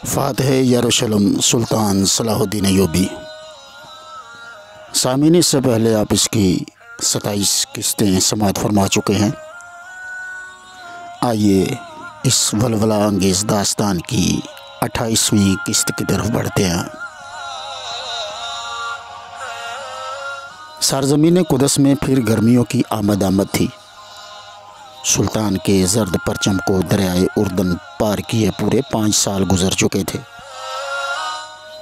فاتح یروشلم سلطان صلاح الدین ایوبی۔ سامعین، اس سے پہلے آپ اس کی 27 قسطیں سماعت فرما چکے ہیں۔ آئیے اس ولولہ انگیز داستان کی 28ویں قسط کی طرف بڑھتے ہیں۔ سرزمین قدس میں پھر گرمیوں کی آمد تھی۔ سلطان کے زرد پرچم کو دریائے اردن پار کیے پورے 5 سال گزر چکے تھے۔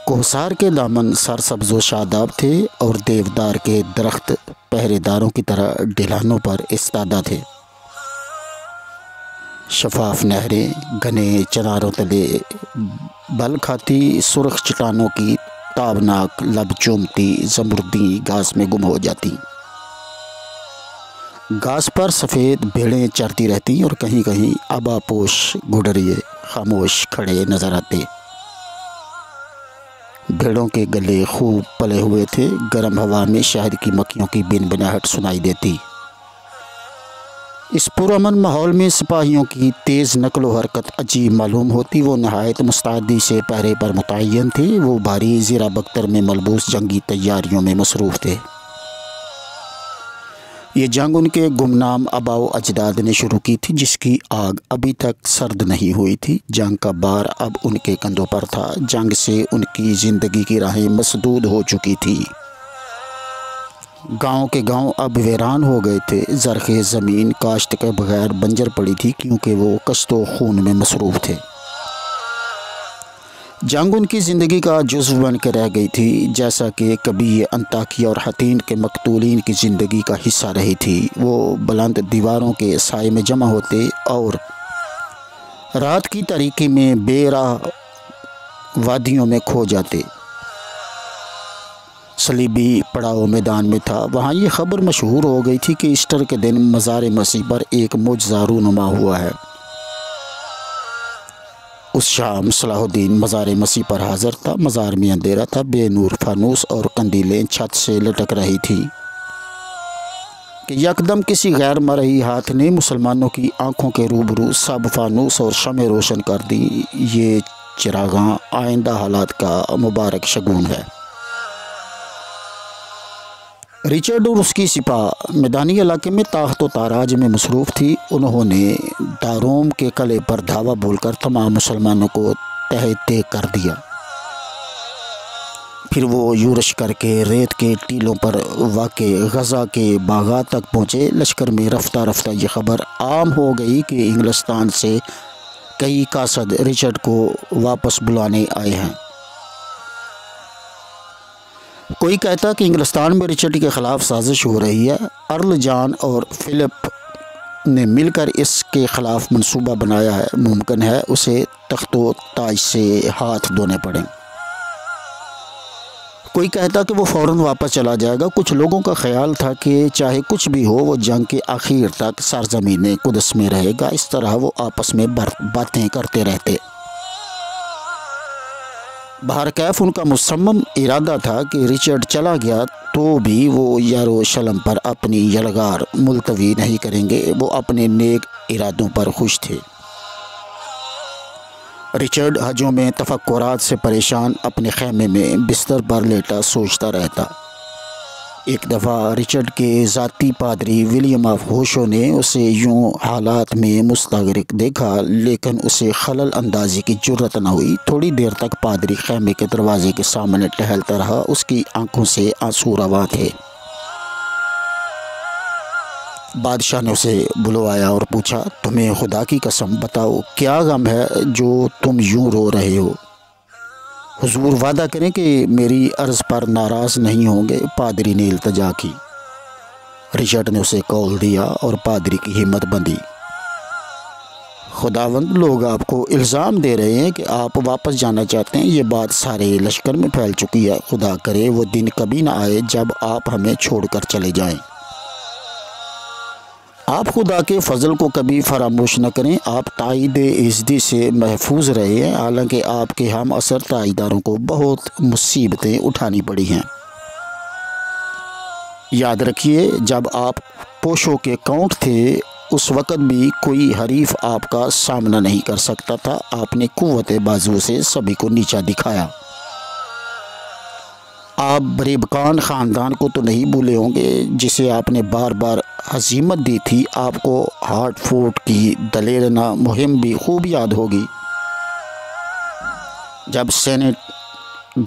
کوہسار کے دامن سرسبز و شاداب تھے اور دیودار کے درخت پہرے داروں کی طرح ڈھلانوں پر ایستادہ تھے۔ شفاف نہریں گھنے چناروں تلے بل کھاتی سرخ چٹانوں کی تابناک لب چومتی زمردی گھاس میں گم ہو جاتی۔ گھاس پر سفید بھیڑیں چرتی رہتی اور کہیں کہیں آبا پوش گڈریے خاموش کھڑے نظر آتے۔ بھیڑوں کے گلے خوب پلے ہوئے تھے۔ گرم ہوا میں شہر کی مکھیوں کی بن بناہٹ سنائی دیتی۔ اس پرامن ماحول میں سپاہیوں کی تیز نقل و حرکت عجیب معلوم ہوتی۔ وہ نہایت مستعدی سے پہرے پر متعین تھے۔ وہ بھاری زیرہ بختر میں ملبوس جنگی تیاریوں میں مصروف تھے۔ یہ جنگ ان کے گمنام آباء و اجداد نے شروع کی تھی، جس کی آگ ابھی تک سرد نہیں ہوئی تھی۔ جنگ کا بار اب ان کے کندھوں پر تھا۔ جنگ سے ان کی زندگی کی راہیں مسدود ہو چکی تھی۔ گاؤں کے گاؤں اب ویران ہو گئے تھے۔ زرخیز زمین کاشت کے بغیر بنجر پڑی تھی، کیونکہ وہ کشت و خون میں مصروف تھے۔ جنگ ان کی زندگی کا جزو بن کے رہ گئی تھی، جیسا کہ کبھی یہ انطاکیہ اور حطین کے مقتولین کی زندگی کا حصہ رہی تھی۔ وہ بلند دیواروں کے سائے میں جمع ہوتے اور رات کی تاریکی میں بے راہ وادیوں میں کھو جاتے۔ صلیبی پڑاؤ میدان میں تھا۔ وہاں یہ خبر مشہور ہو گئی تھی کہ ایسٹر کے دن مزار مسیح پر ایک معجزہ رونما ہوا ہے۔ اس شام صلاح الدین مزار مسیح پر حاضر تھا۔ مزار میں اندھیرا تھا۔ بے نور فانوس اور قندیلیں چھت سے لٹک رہی تھیں کہ یکدم کسی غیر مرئی ہاتھ نے مسلمانوں کی آنکھوں کے روبرو سب فانوس اور شمع روشن کر دی۔ یہ چراغاں آئندہ حالات کا مبارک شگون ہے۔ رچرڈ اور اس کی سپاہ میدانی علاقے میں طاقت و تاراج میں مصروف تھی۔ انہوں نے داروم کے قلعے پر دھاوا بول کر تمام مسلمانوں کو تہہ کر دیا۔ پھر وہ یورش کر کے ریت کے ٹیلوں پر واقع غزہ کے باغات تک پہنچے۔ لشکر میں رفتہ رفتہ یہ خبر عام ہو گئی کہ انگلستان سے کئی قاصد رچرڈ کو واپس بلانے آئے ہیں۔ کوئی کہتا کہ انگلستان میں رچرڈ کے خلاف سازش ہو رہی ہے۔ ارل جان اور فلپ نے مل کر اس کے خلاف منصوبہ بنایا ہے۔ ممکن ہے اسے تخت و تاج سے ہاتھ دھونے پڑیں۔ کوئی کہتا کہ وہ فوراً واپس چلا جائے گا۔ کچھ لوگوں کا خیال تھا کہ چاہے کچھ بھی ہو، وہ جنگ کے آخر تک سرزمین قدس میں رہے گا۔ اس طرح وہ آپس میں باتیں کرتے رہتے۔ بہرکیف ان کا مصمم ارادہ تھا کہ رچرڈ چلا گیا تو بھی وہ یروشلم پر اپنی یلغار ملتوی نہیں کریں گے۔ وہ اپنے نیک ارادوں پر خوش تھے۔ رچرڈ حجوں میں تفکرات سے پریشان اپنے خیمے میں بستر پر لیٹا سوچتا رہتا۔ ایک دفعہ رچرڈ کے ذاتی پادری ولیم آف ہوشو نے اسے یوں حالات میں مستغرق دیکھا، لیکن اسے خلل اندازی کی جرأت نہ ہوئی۔ تھوڑی دیر تک پادری خیمے کے دروازے کے سامنے ٹہلتا رہا۔ اس کی آنکھوں سے آنسو رواں تھے۔ بادشاہ نے اسے بلوایا اور پوچھا، تمہیں خدا کی قسم بتاؤ، کیا غم ہے جو تم یوں رو رہے ہو؟ حضور وعدہ کریں کہ میری عرض پر ناراض نہیں ہوں گے۔ پادری نے التجا کی۔ رچرڈ نے اسے قول دیا اور پادری کی ہمت بندھی۔ خداوند، لوگ آپ کو الزام دے رہے ہیں کہ آپ واپس جانا چاہتے ہیں۔ یہ بات سارے لشکر میں پھیل چکی ہے۔ خدا کرے وہ دن کبھی نہ آئے جب آپ ہمیں چھوڑ کر چلے جائیں۔ آپ خدا کے فضل کو کبھی فراموش نہ کریں۔ آپ تائید عزدی سے محفوظ رہے ہیں، حالانکہ آپ کے ہم اثر تائیداروں کو بہت مصیبتیں اٹھانی پڑی ہیں۔ یاد رکھیے، جب آپ پوشوں کے کاؤنٹ تھے اس وقت بھی کوئی حریف آپ کا سامنا نہیں کر سکتا تھا۔ آپ نے قوت بازو سے سبھی کو نیچا دکھایا۔ آپ بریبکان خاندان کو تو نہیں بھولے ہوں گے جسے آپ نے بار بار ہزیمت دی تھی۔ آپ کو ہارٹ فورٹ کی دلیرانہ مہم بھی خوب یاد ہوگی، جب سینٹ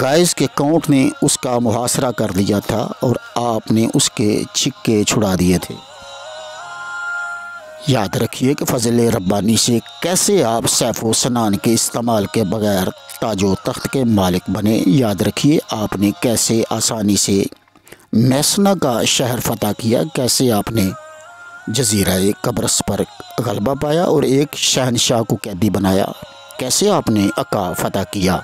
گائز کے کاؤنٹ نے اس کا محاصرہ کر لیا تھا اور آپ نے اس کے چھکے چھڑا دیے تھے۔ یاد رکھیے کہ فضل ربانی سے کیسے آپ سیف و سنان کے استعمال کے بغیر تاج و تخت کے مالک بنے۔ یاد رکھیے آپ نے کیسے آسانی سے میسنا کا شہر فتح کیا، کیسے آپ نے جزیرہ قبرص پر غلبہ پایا اور ایک شہنشاہ کو قیدی بنایا، کیسے آپ نے عکا فتح کیا۔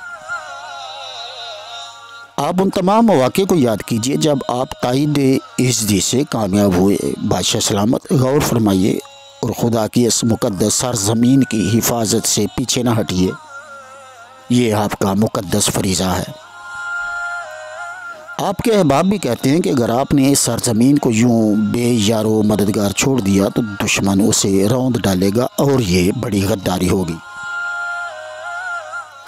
آپ ان تمام مواقع کو یاد کیجئے جب آپ تائید عزدی سے کامیاب ہوئے۔ بادشاہ سلامت، غور فرمائیے اور خدا کی اس مقدس سرزمین کی حفاظت سے پیچھے نہ ہٹیے، یہ آپ کا مقدس فریضہ ہے۔ آپ کے احباب بھی کہتے ہیں کہ اگر آپ نے اس سرزمین کو یوں بے یار و مددگار چھوڑ دیا تو دشمن اسے روند ڈالے گا اور یہ بڑی غداری ہوگی۔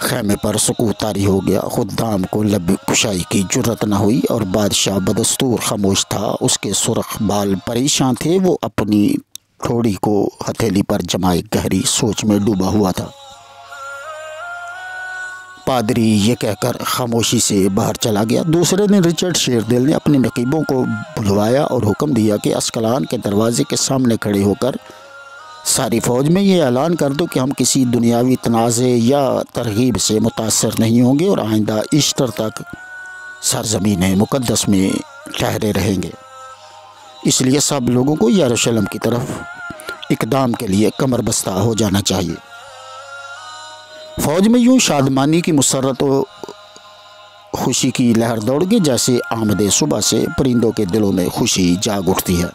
خیمے پر سکوت طاری ہو گیا، خدام کو لب کشائی کی جرت نہ ہوئی اور بادشاہ بدستور خاموش تھا۔ اس کے سرخ بال پریشان تھے، وہ اپنی ٹھوڑی کو ہتھیلی پر جمائے گہری سوچ میں ڈوبا ہوا تھا۔ پادری یہ کہہ کر خاموشی سے باہر چلا گیا۔ دوسرے دن رچرڈ شیردل نے اپنے نقیبوں کو بلوایا اور حکم دیا کہ اسکلان کے دروازے کے سامنے کھڑے ہو کر ساری فوج میں یہ اعلان کر دو کہ ہم کسی دنیاوی تنازع یا ترغیب سے متاثر نہیں ہوں گے اور آئندہ ایسٹر تک سرزمین مقدس میں ٹھہرے رہیں گے۔ اس لیے سب لوگوں کو یروشلم کی طرف اقدام کے لیے کمر بستہ ہو جانا چاہیے۔ فوج میں یوں شادمانی کی مسرت و خوشی کی لہر دوڑ گئی جیسے آمد صبح سے پرندوں کے دلوں میں خوشی جاگ اٹھتی ہے۔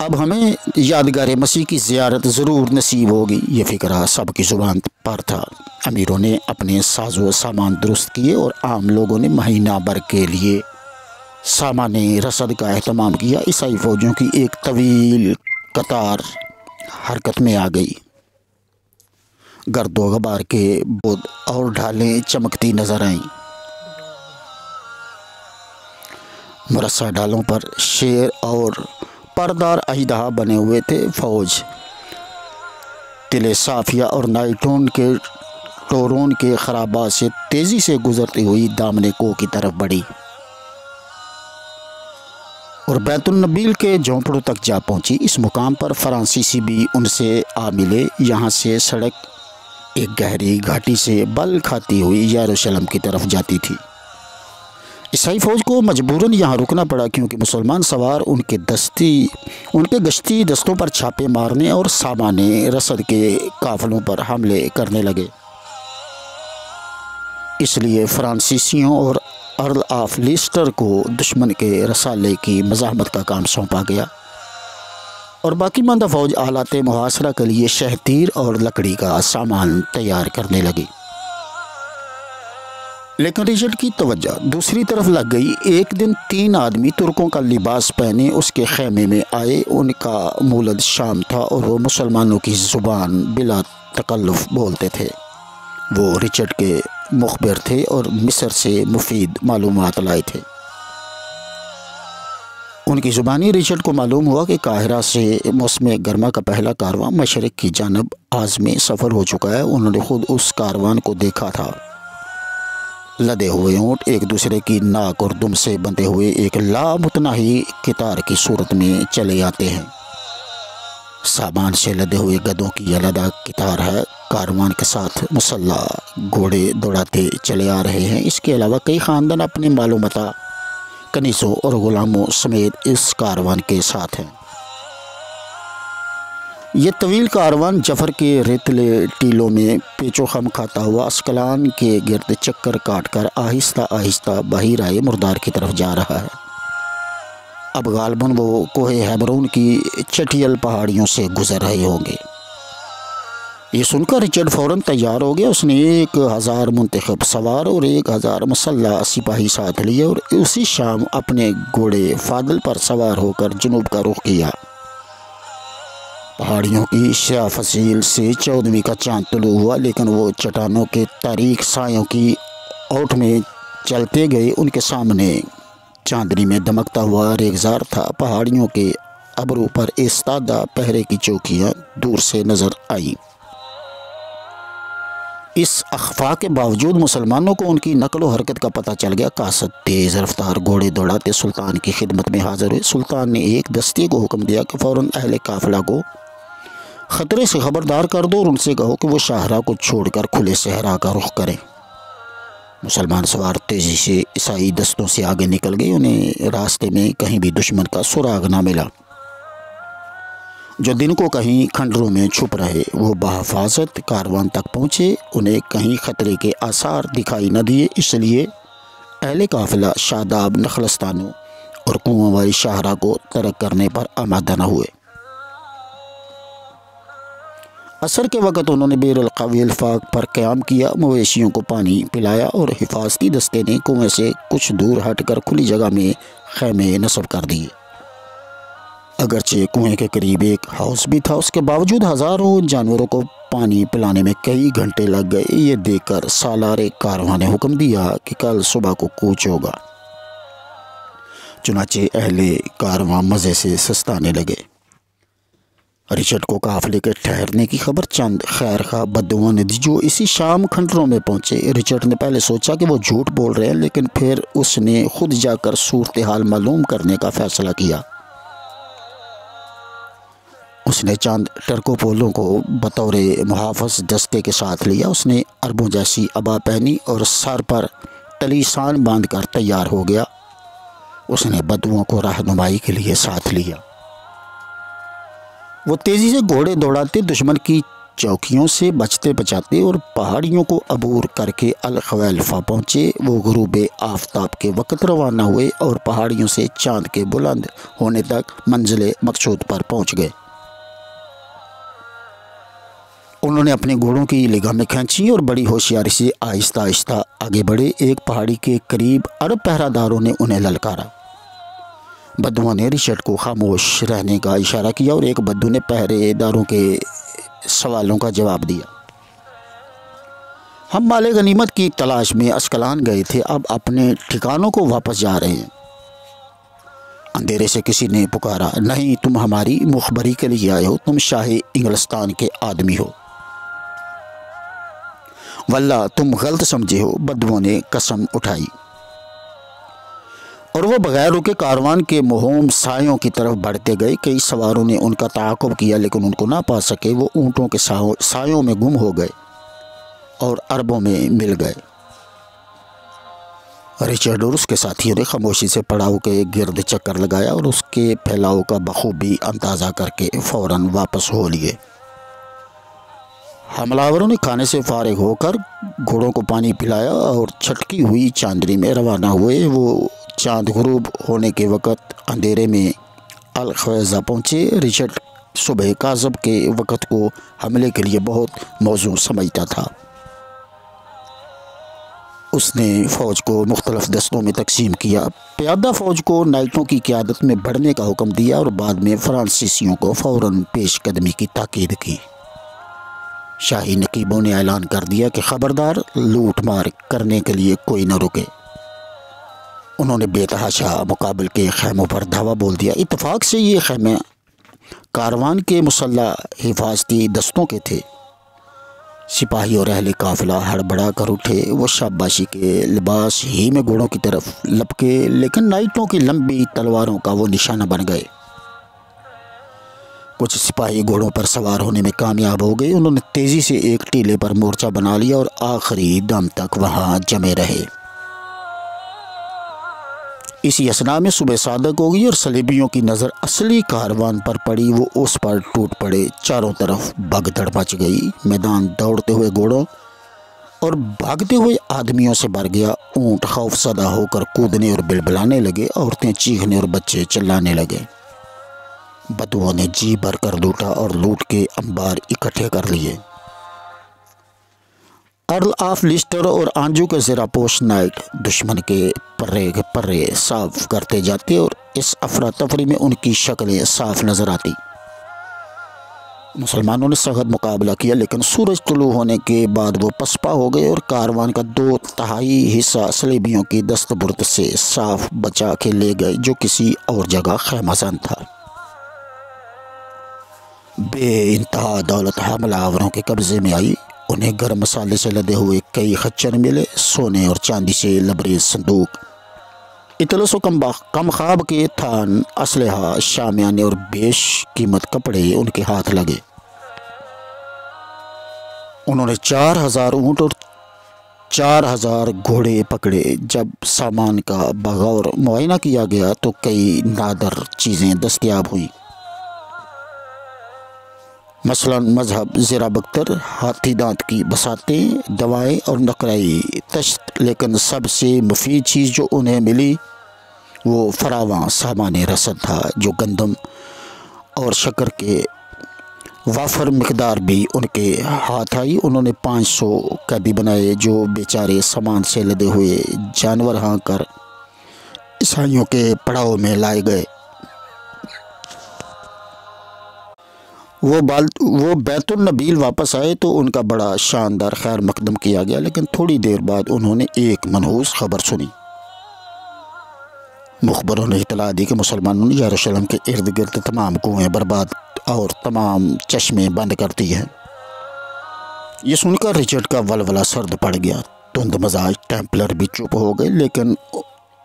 اب ہمیں یادگار مسیح کی زیارت ضرور نصیب ہوگی، یہ فکرہ سب کی زبان پر تھا۔ امیروں نے اپنے ساز و سامان درست کیے اور عام لوگوں نے مہینہ بھر کے لیے سامان رسد کا اہتمام کیا۔ عیسائی فوجوں کی ایک طویل قطار حرکت میں آ گئی۔ گرد و غبار کے بود اور ڈھالیں چمکتی نظر آئیں۔ مرصع ڈالوں پر شیر اور پردار اژدہا بنے ہوئے تھے۔ فوج تل صافیہ اور نائٹون کے ٹورون کے خرابات سے تیزی سے گزرتی ہوئی دامن کو کی طرف بڑھی اور بیت النبیل کے جھونپڑوں تک جا پہنچی۔ اس مقام پر فرانسیسی بھی ان سے آ ملے۔ یہاں سے سڑک ایک گہری گھاٹی سے بل کھاتی ہوئی یروشلم کی طرف جاتی تھی۔ عیسائی فوج کو مجبوراً یہاں رکنا پڑا کیونکہ مسلمان سوار ان کے گشتی دستوں پر چھاپے مارنے اور سامان رسد کے قافلوں پر حملے کرنے لگے۔ اس لیے فرانسیسیوں اور ارل آف لیسٹر کو دشمن کے رسالے کی مزاحمت کا کام سونپا گیا اور باقی ماندہ فوج آلات محاصرہ کے لیے شہ تیر اور لکڑی کا سامان تیار کرنے لگی۔ لیکن رچرڈ کی توجہ دوسری طرف لگ گئی۔ ایک دن 3 آدمی ترکوں کا لباس پہنے اس کے خیمے میں آئے۔ ان کا مولد شام تھا اور وہ مسلمانوں کی زبان بلا تکلف بولتے تھے۔ وہ رچرڈ کے مخبر تھے اور مصر سے مفید معلومات لائے تھے۔ ان کی زبانی رچرڈ کو معلوم ہوا کہ قاہرہ سے موسم گرما کا پہلا کارواں مشرق کی جانب عازم سفر ہو چکا ہے۔ انہوں نے خود اس کاروان کو دیکھا تھا۔ لدے ہوئے اونٹ ایک دوسرے کی ناک اور دم سے بندھے ہوئے ایک لامتناہی قطار کی صورت میں چلے آتے ہیں۔ سامان سے لدے ہوئے گدھوں کی علیحدہ قطار ہے۔ کاروان کے ساتھ مسلح گھوڑے دوڑاتے چلے آ رہے ہیں۔ اس کے علاوہ کئی خاندان اپنے مال و متاع، کنیزوں اور غلاموں سمیت اس کاروان کے ساتھ ہیں۔ یہ طویل کاروان جفر کے ریتلے ٹیلوں میں پیچ و خم کھاتا ہوا اسکلان کے گرد چکر کاٹ کر آہستہ آہستہ بحیرہ مردار کی طرف جا رہا ہے۔ اب غالباً وہ کوہ ہیبرون کی چٹیل پہاڑیوں سے گزر رہے ہوں گے۔ یہ سن کر رچرڈ فوراً تیار ہو گیا۔ اس نے 1000 منتخب سوار اور 1000 مسلح سپاہی ساتھ لیے اور اسی شام اپنے گھوڑے فاضل پر سوار ہو کر جنوب کا رخ کیا۔ پہاڑیوں کی شاہ فصیل سے 14ویں کا چاند طلوع ہوا، لیکن وہ چٹانوں کے تاریک سایوں کی اوٹ میں چلتے گئے۔ ان کے سامنے چاندنی میں دمکتا ہوا ریگزار تھا۔ پہاڑیوں کے ابرو پر ایستادہ پہرے کی چوکیاں دور سے نظر آئیں۔ اس اخفاء کے باوجود مسلمانوں کو ان کی نقل و حرکت کا پتہ چل گیا۔ قاصد تیز رفتار گھوڑے دوڑاتے سلطان کی خدمت میں حاضر ہوئے۔ سلطان نے ایک دستے کو حکم دیا کہ فوراً اہل قافلہ کو خطرے سے خبردار کر دو اور ان سے کہو کہ وہ شاہراہ کو چھوڑ کر کھلے صحرا کا رخ کریں۔ مسلمان سوار تیزی سے عیسائی دستوں سے آگے نکل گئے۔ انہیں راستے میں کہیں بھی دشمن کا سراغ نہ ملا۔ جو دن کو کہیں کھنڈروں میں چھپ رہے وہ بحفاظت کاروان تک پہنچے۔ انہیں کہیں خطرے کے آثار دکھائی نہ دیے، اس لیے اہل قافلہ شاداب نخلستانوں اور کنواں والی شاہراہ کو ترک کرنے پر آمادہ نہ ہوئے۔ عصر کے وقت انہوں نے بئر القوی الفاق پر قیام کیا، مویشیوں کو پانی پلایا اور حفاظتی دستے نے کنویں سے کچھ دور ہٹ کر کھلی جگہ میں خیمے نصب کر دیے۔ اگرچہ کنویں کے قریب ایک ہاؤس بھی تھا، اس کے باوجود ہزاروں جانوروں کو پانی پلانے میں کئی گھنٹے لگ گئے۔ یہ دیکھ کر سالار کارواں نے حکم دیا کہ کل صبح کو کوچ ہوگا۔ چنانچہ اہل کارواں مزے سے سستانے لگے۔ رچرڈ کو قافلے کے ٹھہرنے کی خبر چند خیر خواہ بدوؤں نے دی جو اسی شام کھنڈروں میں پہنچے۔ رچرڈ نے پہلے سوچا کہ وہ جھوٹ بول رہے ہیں، لیکن پھر اس نے خود جا کر صورتحال معلوم کرنے کا فیصلہ کیا۔ اس نے چند ٹرکوپولوں کو بطور محافظ دستے کے ساتھ لیا۔ اس نے عربوں جیسی عبا پہنی اور سر پر تلیسان باندھ کر تیار ہو گیا۔ اس نے بدوؤں کو رہنمائی کے لیے ساتھ لیا۔ وہ تیزی سے گھوڑے دوڑاتے دشمن کی چوکیوں سے بچتے بچاتے اور پہاڑیوں کو عبور کر کے الخویلفہ پہنچے۔ وہ غروب آفتاب کے وقت روانہ ہوئے اور پہاڑیوں سے چاند کے بلند ہونے تک منزل مقصود پر پہنچ گئے۔ انہوں نے اپنے گھوڑوں کی لگامیں کھینچی اور بڑی ہوشیاری سے آہستہ آہستہ آگے بڑھے۔ ایک پہاڑی کے قریب عرب پہرہ داروں نے انہیں للکارا۔ بدوؤں نے رچرڈ کو خاموش رہنے کا اشارہ کیا اور ایک بدو نے پہرے داروں کے سوالوں کا جواب دیا۔ ہم مال غنیمت کی تلاش میں اسکلان گئے تھے، اب اپنے ٹھکانوں کو واپس جا رہے ہیں۔ اندھیرے سے کسی نے پکارا، نہیں، تم ہماری مخبری کے لیے آئے ہو، تم شاہ انگلستان کے آدمی ہو۔ واللہ تم غلط سمجھے ہو، بدوؤں نے قسم اٹھائی۔ اور وہ بغیر رکے کاروان کے مہوم سایوں کی طرف بڑھتے گئے۔ کئی سواروں نے ان کا تعاقب کیا لیکن ان کو نہ پا سکے۔ وہ اونٹوں کے سایوں میں گم ہو گئے اور عربوں میں مل گئے۔ رچرڈ اور اس کے ساتھیوں نے خاموشی سے پڑاؤ کے گرد چکر لگایا اور اس کے پھیلاؤ کا بخوبی اندازہ کر کے فوراً واپس ہو لیے۔ حملہ نے کھانے سے فارغ ہو کر گھوڑوں کو پانی پلایا اور چھٹکی ہوئی چاندنی میں روانہ ہوئے۔ وہ چاند غروب ہونے کے وقت اندھیرے میں الخویزہ پہنچے۔ رچرڈ صبح کاذب کے وقت کو حملے کے لیے بہت موزوں سمجھتا تھا۔ اس نے فوج کو مختلف دستوں میں تقسیم کیا، پیادہ فوج کو نائٹوں کی قیادت میں بڑھنے کا حکم دیا اور بعد میں فرانسیسیوں کو فوراً پیش قدمی کی تاکید کی۔ شاہی نقیبوں نے اعلان کر دیا کہ خبردار، لوٹ مار کرنے کے لیے کوئی نہ رکے۔ انہوں نے بے تحاشا مقابل کے خیموں پر دھاوا بول دیا۔ اتفاق سے یہ خیمے کاروان کے مسلح حفاظتی دستوں کے تھے۔ سپاہی اور اہل قافلہ ہڑبڑا کر اٹھے۔ وہ شاباشی کے لباس ہی میں گھوڑوں کی طرف لپکے، لیکن نائٹوں کی لمبی تلواروں کا وہ نشانہ بن گئے۔ کچھ سپاہی گھوڑوں پر سوار ہونے میں کامیاب ہو گئے۔ انہوں نے تیزی سے ایک ٹیلے پر مورچہ بنا لیا اور آخری دم تک وہاں جمے رہے۔ اسی اثناء میں صبح صادق ہو گئی اور صلیبیوں کی نظر اصلی کاروان پر پڑی۔ وہ اس پر ٹوٹ پڑے، چاروں طرف بھگدڑ مچ گئی۔ میدان دوڑتے ہوئے گھوڑوں اور بھاگتے ہوئے آدمیوں سے بھر گیا۔ اونٹ خوف زدہ ہو کر کودنے اور بلبلانے لگے، عورتیں چیخنے اور بچے چلانے لگے۔ بدوؤں نے جی بھر کر لوٹا اور لوٹ کے انبار اکٹھے کر لیے۔ ارل آف لیسٹر اور آنجو کے زیرہ پوش نائٹ دشمن کے پرے صاف کرتے جاتے اور اس افراتفری میں ان کی شکلیں صاف نظر آتی۔ مسلمانوں نے سخت مقابلہ کیا، لیکن سورج طلوع ہونے کے بعد وہ پسپا ہو گئے اور کاروان کا 2/3 حصہ صلیبیوں کی دستبرد سے صاف بچا کے لے گئے، جو کسی اور جگہ خیمہ زن تھا۔ بے انتہا دولت حملہ آوروں کے قبضے میں آئی۔ انہیں گرم مسالے سے لدے ہوئے کئی خچر ملے، سونے اور چاندی سے لبریز صندوق، اطلس و کم خواب کے تھان، اسلحہ، شامیانے اور بیش قیمت کپڑے ان کے ہاتھ لگے۔ انہوں نے 4000 اونٹ اور 4000 گھوڑے پکڑے۔ جب سامان کا بغور معائنہ کیا گیا تو کئی نادر چیزیں دستیاب ہوئیں، مثلاً مذہب، زیرہ بختر، ہاتھی دانت کی بساتیں، دوائیں اور نقرئی تشت، لیکن سب سے مفید چیز جو انہیں ملی وہ فراواں سامان رسد تھا، جو گندم اور شکر کے وافر مقدار بھی ان کے ہاتھ آئی۔ انہوں نے 500 قیدی بنائے جو بیچارے سامان سے لدے ہوئے جانور ہانک کر عیسائیوں کے پڑاؤ میں لائے گئے۔ وہ بیت النبیل واپس آئے تو ان کا بڑا شاندار خیر مقدم کیا گیا، لیکن تھوڑی دیر بعد انہوں نے ایک منحوس خبر سنی۔ مخبروں نے اطلاع دی کہ مسلمانوں نے یروشلم کے ارد گرد تمام کنویں برباد اور تمام چشمے بند کر دی ہیں۔ یہ سن کر رچرڈ کا ولولہ سرد پڑ گیا۔ تند مزاج ٹیمپلر بھی چپ ہو گئے، لیکن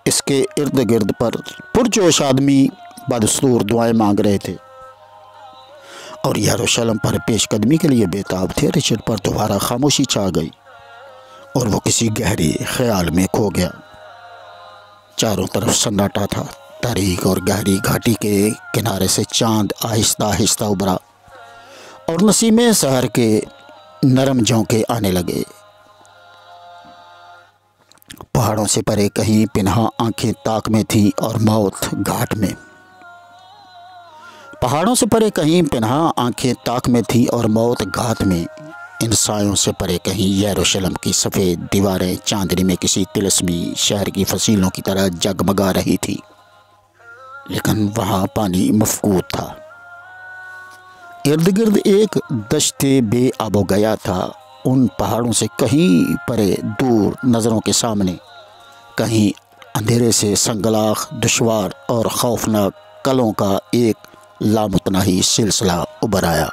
اس کے ارد گرد پرجوش آدمی بدستور دعائیں مانگ رہے تھے اور یروشلم پر پیش قدمی کے لیے بےتاب تھے۔ رچرڈ پر دوبارہ خاموشی چھا گئی اور وہ کسی گہری خیال میں کھو گیا۔ چاروں طرف سناٹا تھا۔ تاریک اور گہری گھاٹی کے کنارے سے چاند آہستہ آہستہ ابھرا اور نسیم سحر کے نرم جھونکے آنے لگے۔ پہاڑوں سے پرے کہیں پنہاں آنکھیں تاک میں تھیں اور موت گھاٹ میں۔ پہاڑوں سے پرے کہیں پنہاں آنکھیں تاک میں تھیں اور موت گھات میں۔ ان سایوں سے پرے کہیں یروشلم کی سفید دیواریں چاندنی میں کسی طلسمی شہر کی فصیلوں کی طرح جگمگا رہی تھی، لیکن وہاں پانی مفقود تھا۔ ارد گرد ایک دشت بے آب و گیا تھا۔ ان پہاڑوں سے کہیں پرے دور نظروں کے سامنے، کہیں اندھیرے سے سنگلاخ دشوار اور خوفناک کلوں کا ایک لامتناہی سلسلہ ابھر آیا۔